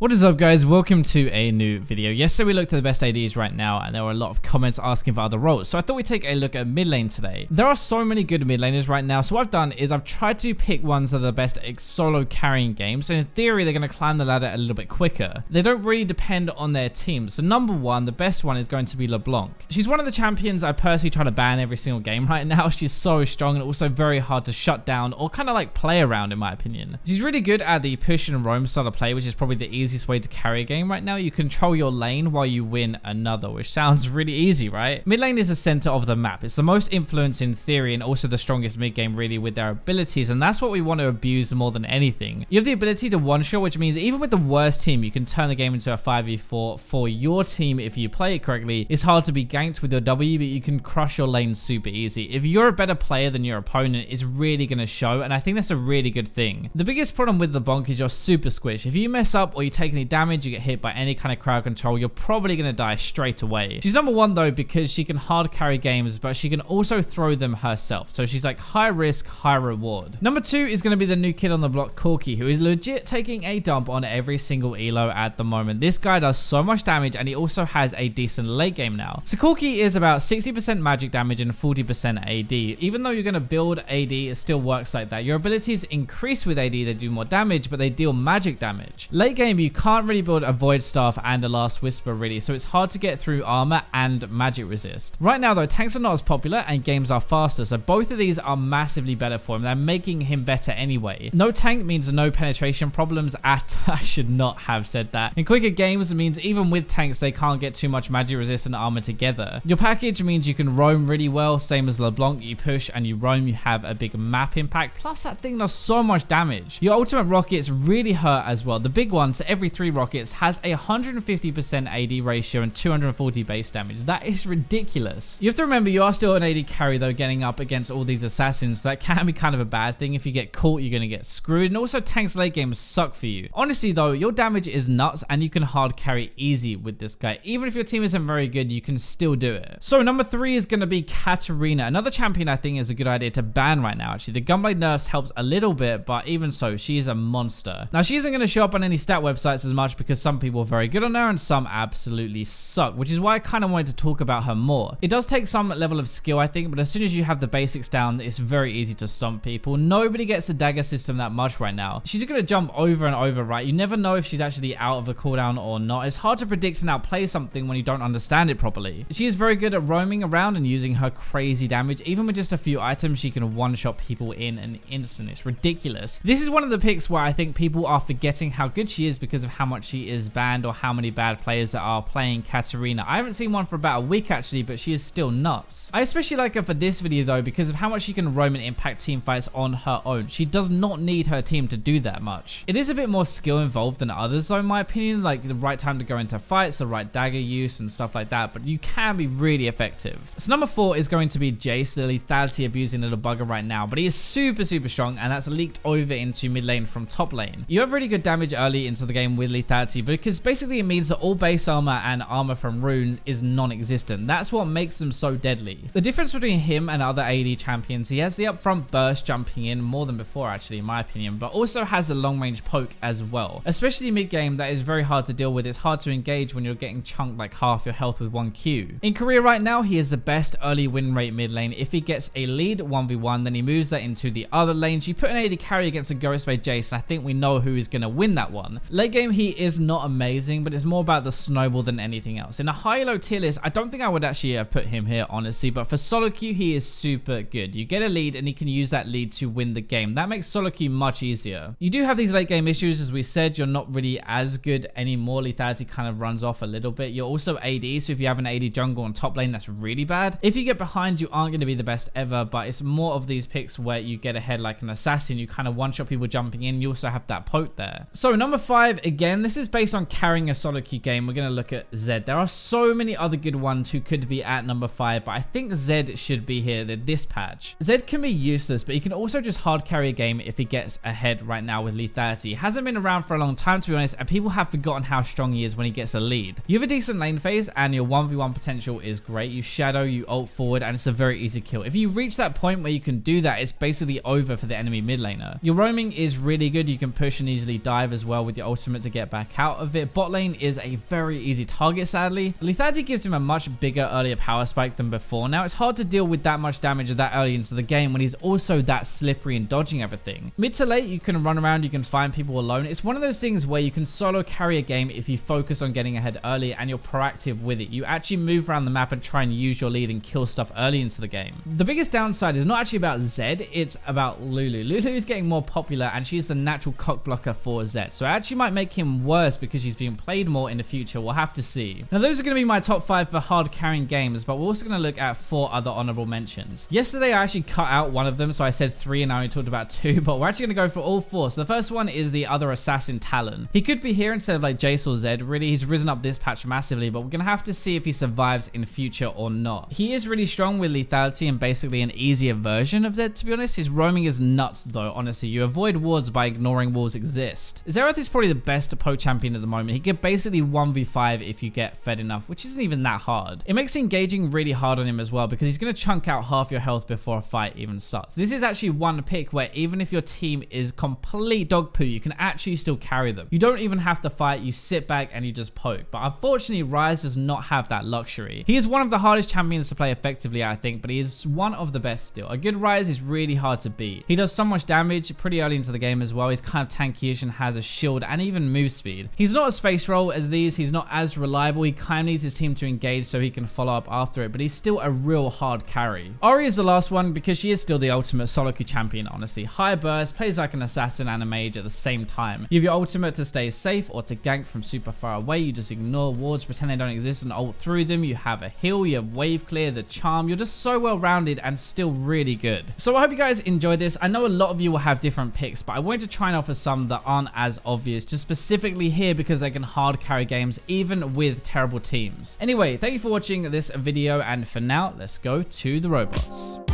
What is up, guys? Welcome to a new video. Yesterday we looked at the best ADs right now, and there were a lot of comments asking for other roles, so I thought we'd take a look at mid lane today. There are so many good mid laners right now, so what I've done is I've tried to pick ones that are the best solo carrying games, so in theory they're going to climb the ladder a little bit quicker. They don't really depend on their team, so number one, the best one is going to be Leblanc. She's one of the champions I personally try to ban every single game right now. She's so strong and also very hard to shut down or kind of like play around, in my opinion. She's really good at the push and roam style of play, which is probably the easiest way to carry a game right now. You control your lane while you win another, which sounds really easy, right? Mid lane is the center of the map. It's the most influence in theory and also the strongest mid game really with their abilities, and that's what we want to abuse more than anything. You have the ability to one-shot, which means even with the worst team, you can turn the game into a 5v4 for your team if you play it correctly. It's hard to be ganked with your W, but you can crush your lane super easy. If you're a better player than your opponent, it's really going to show, and I think that's a really good thing. The biggest problem with Leblanc is you're super squish. If you mess up or you take any damage, you get hit by any kind of crowd control, you're probably going to die straight away. She's number one though because she can hard carry games, but she can also throw them herself. So she's like high risk, high reward. Number two is going to be the new kid on the block, Corki, who is legit taking a dump on every single elo at the moment. This guy does so much damage, and he also has a decent late game now. So Corki is about 60% magic damage and 40% AD. Even though you're going to build AD, it still works like that. Your abilities increase with AD, they do more damage, but they deal magic damage. Late game, you can't really build a void staff and a last whisper really, so it's hard to get through armor and magic resist. Right now though, tanks are not as popular and games are faster, so both of these are massively better for him. They're making him better anyway. No tank means no penetration problems at I should not have said that. In quicker games means even with tanks they can't get too much magic resist and armor together. Your package means you can roam really well, same as Leblanc. You push and you roam, you have a big map impact, plus that thing does so much damage. Your ultimate rockets really hurt as well. The big one, so every 3 rockets, has a 150% AD ratio and 240 base damage. That is ridiculous. You have to remember you are still an AD carry though, getting up against all these assassins, so that can be kind of a bad thing. If you get caught, you're going to get screwed, and also tanks late games suck for you. Honestly though, your damage is nuts and you can hard carry easy with this guy. Even if your team isn't very good, you can still do it. So number 3 is going to be Katarina, another champion I think is a good idea to ban right now. Actually, the gunblade nerfs helps a little bit, but even so, she is a monster. Now she isn't going to show up on any stat websites as much because some people are very good on her and some absolutely suck, which is why I kind of wanted to talk about her more. It does take some level of skill I think, but as soon as you have the basics down, it's very easy to stomp people. Nobody gets the dagger system that much right now. She's going to jump over and over, right? You never know if she's actually out of a cooldown or not. It's hard to predict and outplay something when you don't understand it properly. She is very good at roaming around and using her crazy damage. Even with just a few items, she can one-shot people in an instant. It's ridiculous. This is one of the picks where I think people are forgetting how good she is because of how much she is banned or how many bad players that are playing Katarina. I haven't seen one for about a week actually, but she is still nuts. I especially like her for this video though because of how much she can roam and impact team fights on her own. She does not need her team to do that much. It is a bit more skill involved than others though, in my opinion, like the right time to go into fights, the right dagger use and stuff like that, but you can be really effective. So number 4 is going to be Jace, the lethality abusing little bugger right now, but he is super strong, and that's leaked over into mid lane from top lane. You have really good damage early into the game with lethality because basically it means that all base armor and armor from runes is non-existent. That's what makes them so deadly. The difference between him and other AD champions, he has the upfront burst jumping in more than before actually, in my opinion, but also has a long range poke as well. Especially mid game, that is very hard to deal with. It's hard to engage when you're getting chunked like half your health with 1 Q. In career right now, he is the best early win rate mid lane. If he gets a lead 1v1, then he moves that into the other lanes. You put an AD carry against a Ghost by Jace, and I think we know who is going to win that one. Late game, he is not amazing, but it's more about the snowball than anything else. In a high-low tier list, I don't think I would actually have put him here, honestly, but for solo queue, he is super good. You get a lead, and he can use that lead to win the game. That makes solo queue much easier. You do have these late game issues, as we said. You're not really as good anymore. Lethality kind of runs off a little bit. You're also AD, so if you have an AD jungle on top lane, that's really bad. If you get behind, you aren't going to be the best ever, but it's more of these picks where you get ahead like an assassin. You kind of one-shot people jumping in. You also have that poke there. So number 5, again, this is based on carrying a solo queue game. We're going to look at Zed. There are so many other good ones who could be at number 5, but I think Zed should be here in this patch. Zed can be useless, but he can also just hard carry a game if he gets ahead right now with lethality. He hasn't been around for a long time, to be honest, and people have forgotten how strong he is when he gets a lead. You have a decent lane phase, and your 1v1 potential is great. You shadow, you ult forward, and it's a very easy kill. If you reach that point where you can do that, it's basically over for the enemy mid laner. Your roaming is really good. You can push and easily dive as well with your ultimate ultimate to get back out of it. Bot lane is a very easy target, sadly. Lethality gives him a much bigger, earlier power spike than before. Now, it's hard to deal with that much damage that early into the game when he's also that slippery and dodging everything. Mid to late, you can run around, you can find people alone. It's one of those things where you can solo carry a game if you focus on getting ahead early and you're proactive with it. You actually move around the map and try and use your lead and kill stuff early into the game. The biggest downside is not actually about Zed, it's about Lulu. Lulu is getting more popular and she's the natural cock blocker for Zed. So it actually might make him worse because she's being played more in the future. We'll have to see. Now, those are going to be my top 5 for hard carrying games, but we're also going to look at 4 other honorable mentions. Yesterday, I actually cut out one of them, so I said 3 and I only talked about 2, but we're actually going to go for all 4. So the first one is the other assassin, Talon. He could be here instead of like Jace or Zed. Really, he's risen up this patch massively, but we're going to have to see if he survives in future or not. He is really strong with lethality and basically an easier version of Zed, to be honest. His roaming is nuts, though, honestly. You avoid wards by ignoring walls exist. Xerath is probably the best poke champion at the moment. He can basically 1v5 if you get fed enough, which isn't even that hard. It makes engaging really hard on him as well because he's going to chunk out half your health before a fight even starts. This is actually one pick where even if your team is complete dog poo, you can actually still carry them. You don't even have to fight, you sit back and you just poke. But unfortunately, Ryze does not have that luxury. He is one of the hardest champions to play effectively, I think, but he is one of the best still. A good Ryze is really hard to beat. He does so much damage pretty early into the game as well. He's kind of tanky-ish and has a shield and even move speed. He's not as face roll as these. He's not as reliable. He kind of needs his team to engage so he can follow up after it, but he's still a real hard carry. Ahri is the last one because she is still the ultimate solo queue champion, honestly. High burst, plays like an assassin and a mage at the same time. You have your ultimate to stay safe or to gank from super far away. You just ignore wards, pretend they don't exist and ult through them. You have a heal, you have wave clear, the charm. You're just so well rounded and still really good. So I hope you guys enjoyed this. I know a lot of you will have different picks, but I wanted to try and offer some that aren't as obvious, just specifically here because they can hard carry games even with terrible teams. Anyway, thank you for watching this video, and for now, let's go to the robots.